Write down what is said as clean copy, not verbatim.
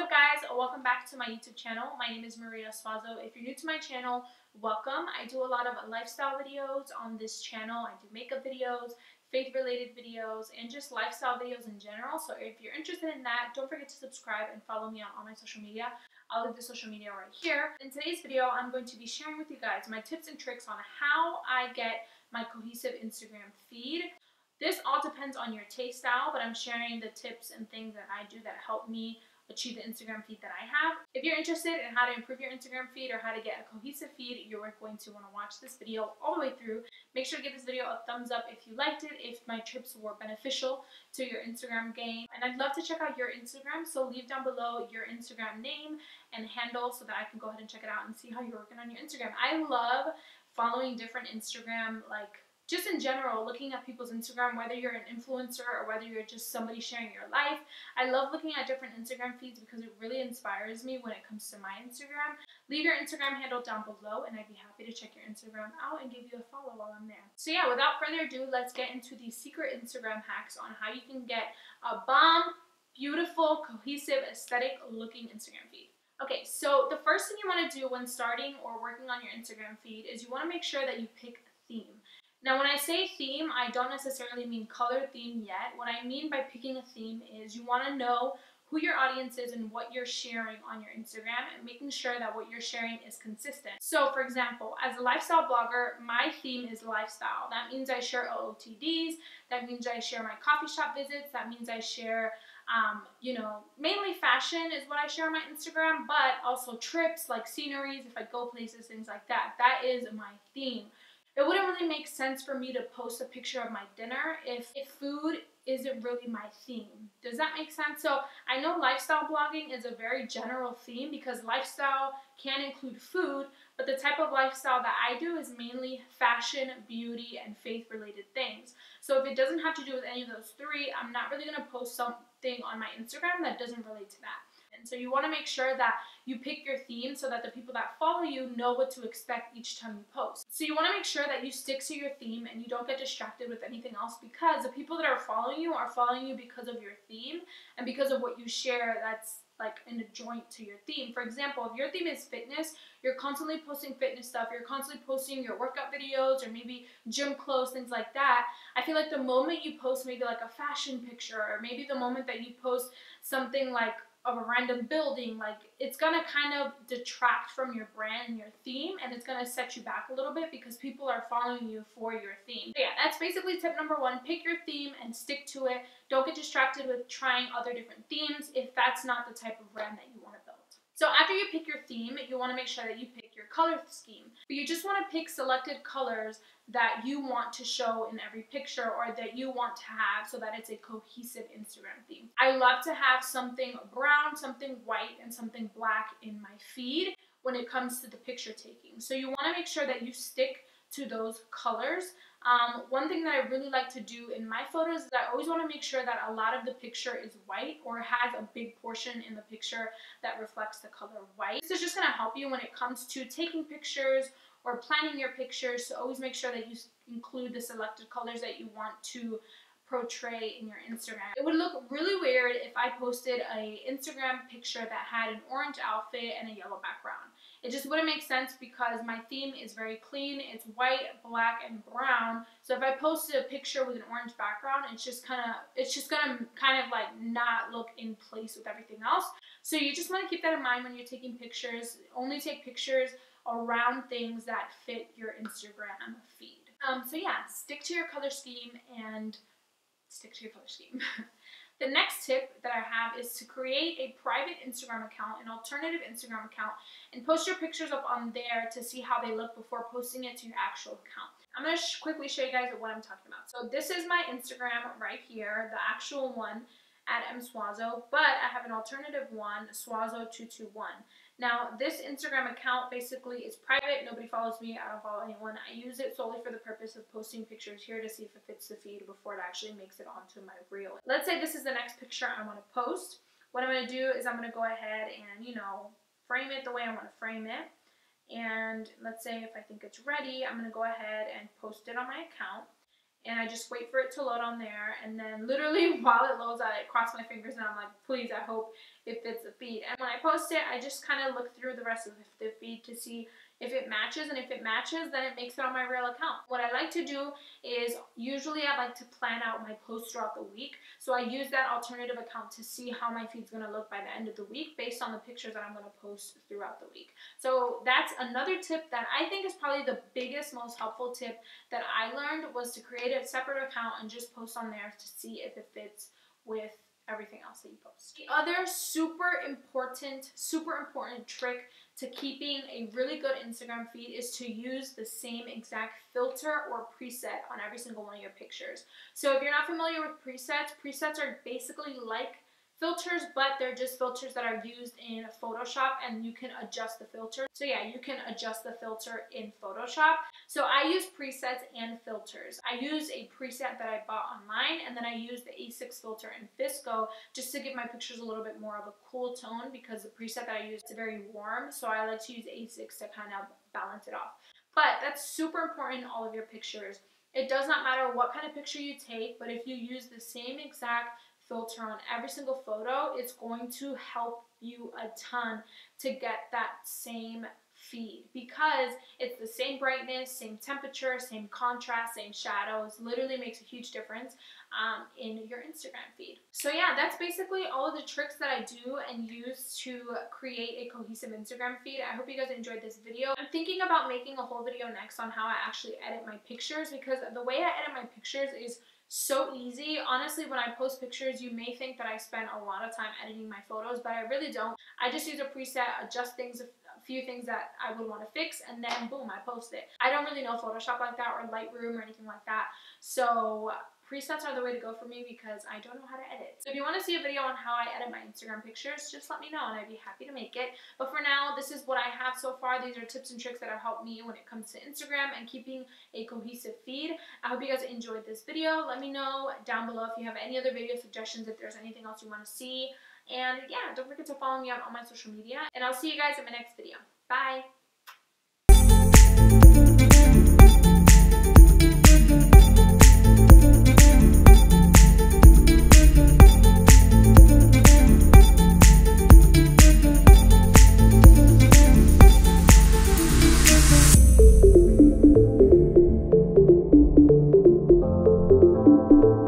up guys, welcome back to my YouTube channel. My name is Suazo. If you're new to my channel, welcome. I do a lot of lifestyle videos on this channel. I do makeup videos, faith related videos, and just lifestyle videos in general. So if you're interested in that, don't forget to subscribe and follow me on all my social media. I'll leave the social media right here. In today's video, I'm going to be sharing with you guys my tips and tricks on how I get my cohesive Instagram feed. This all depends on your taste style, but I'm sharing the tips and things that I do that help me achieve the Instagram feed that I have. If you're interested in how to improve your Instagram feed or how to get a cohesive feed, you're going to want to watch this video all the way through. Make sure to give this video a thumbs up if you liked it, if my tips were beneficial to your Instagram game. And I'd love to check out your Instagram, so leave down below your Instagram name and handle so that I can go ahead and check it out and see how you're working on your Instagram. I love following different Instagram, just in general, looking at people's Instagram, whether you're an influencer or whether you're just somebody sharing your life. I love looking at different Instagram feeds because it really inspires me when it comes to my Instagram. Leave your Instagram handle down below and I'd be happy to check your Instagram out and give you a follow while I'm there. So yeah, without further ado, let's get into these secret Instagram hacks on how you can get a bomb, beautiful, cohesive, aesthetic looking Instagram feed. Okay, so the first thing you want to do when starting or working on your Instagram feed is you want to make sure that you pick a theme. Now, when I say theme, I don't necessarily mean color theme yet. What I mean by picking a theme is you want to know who your audience is and what you're sharing on your Instagram and making sure that what you're sharing is consistent. So, for example, as a lifestyle blogger, my theme is lifestyle. That means I share OOTDs. That means I share my coffee shop visits. That means I share mainly fashion is what I share on my Instagram, but also trips, like sceneries, if I go places, things like that. That is my theme. It wouldn't really make sense for me to post a picture of my dinner if food isn't really my theme. Does that make sense? So I know lifestyle blogging is a very general theme because lifestyle can include food, but the type of lifestyle that I do is mainly fashion, beauty, and faith-related things. So if it doesn't have to do with any of those three, I'm not really going to post something on my Instagram that doesn't relate to that. And so you want to make sure that you pick your theme so that the people that follow you know what to expect each time you post. So you want to make sure that you stick to your theme and you don't get distracted with anything else, because the people that are following you because of your theme and because of what you share that's like in a joint to your theme. For example, if your theme is fitness, you're constantly posting fitness stuff, you're constantly posting your workout videos or maybe gym clothes, things like that. I feel like the moment you post maybe like a fashion picture, or maybe the moment that you post something like of a random building, like it's gonna kind of detract from your brand and your theme, and it's gonna set you back a little bit because people are following you for your theme. So yeah, that's basically tip number one. Pick your theme and stick to it. Don't get distracted with trying other different themes if that's not the type of brand that you want to build. So after you pick your theme, you want to make sure that you pick your color scheme. But you just want to pick selected colors that you want to show in every picture or that you want to have so that it's a cohesive Instagram theme. I love to have something brown, something white, and something black in my feed when it comes to the picture taking. So you want to make sure that you stick to those colors. One thing that I really like to do in my photos is I always want to make sure that a lot of the picture is white or has a big portion in the picture that reflects the color white. This is just going to help you when it comes to taking pictures or planning your pictures, to always make sure that you include the selected colors that you want to portray in your Instagram. It would look really weird if I posted an Instagram picture that had an orange outfit and a yellow background. It just wouldn't make sense because my theme is very clean. It's white, black, and brown. So if I posted a picture with an orange background, it's just gonna kind of like not look in place with everything else. So you just want to keep that in mind when you're taking pictures. Only take pictures around things that fit your Instagram feed. So yeah, stick to your color scheme and stick to your color scheme. The next tip that I have is to create a private Instagram account, an alternative Instagram account, and post your pictures up on there to see how they look before posting it to your actual account. I'm going to quickly show you guys what I'm talking about. So this is my Instagram right here, the actual one at msuazo, but I have an alternative one, Suazo221. Now, this Instagram account basically is private. Nobody follows me. I don't follow anyone. I use it solely for the purpose of posting pictures here to see if it fits the feed before it actually makes it onto my reel. Let's say this is the next picture I want to post. What I'm going to do is I'm going to go ahead and, frame it the way I want to frame it. And let's say if I think it's ready, I'm going to go ahead and post it on my account. And I just wait for it to load on there, and then literally while it loads, I cross my fingers and I'm like, please, I hope it fits the feed. And when I post it, I just kind of look through the rest of the feed to see if it matches, and if it matches, then it makes it on my real account. What I like to do is, usually I like to plan out my posts throughout the week, so I use that alternative account to see how my feed's going to look by the end of the week based on the pictures that I'm going to post throughout the week. So that's another tip that I think is probably the biggest, most helpful tip that I learned, was to create a separate account and just post on there to see if it fits with everything else that you post. The other super important trick to keeping a really good Instagram feed is to use the same exact filter or preset on every single one of your pictures. So if you're not familiar with presets are basically like filters, but they're just filters that are used in Photoshop, and you can adjust the filter. So yeah, you can adjust the filter in Photoshop. So I use presets and filters. I use a preset that I bought online, and then I use the A6 filter in Fisco just to give my pictures a little bit more of a cool tone, because the preset that I use is very warm, so I like to use A6 to kind of balance it off. But that's super important in all of your pictures. It does not matter what kind of picture you take, but if you use the same exact filter on every single photo, it's going to help you a ton to get that same feed, because it's the same brightness, same temperature, same contrast, same shadows. Literally makes a huge difference in your Instagram feed. So yeah, that's basically all of the tricks that I do and use to create a cohesive Instagram feed. I hope you guys enjoyed this video. I'm thinking about making a whole video next on how I actually edit my pictures, because the way I edit my pictures is so easy. Honestly, when I post pictures, you may think that I spend a lot of time editing my photos, but I really don't. I just use a preset, adjust things, a few things that I would want to fix, and then boom, I post it. I don't really know Photoshop like that, or Lightroom or anything like that, so presets are the way to go for me, because I don't know how to edit. So if you want to see a video on how I edit my Instagram pictures, just let me know and I'd be happy to make it. But for now, this is what I have so far. These are tips and tricks that have helped me when it comes to Instagram and keeping a cohesive feed. I hope you guys enjoyed this video. Let me know down below if you have any other video suggestions, if there's anything else you want to see. And yeah, don't forget to follow me on all my social media. And I'll see you guys in my next video. Bye!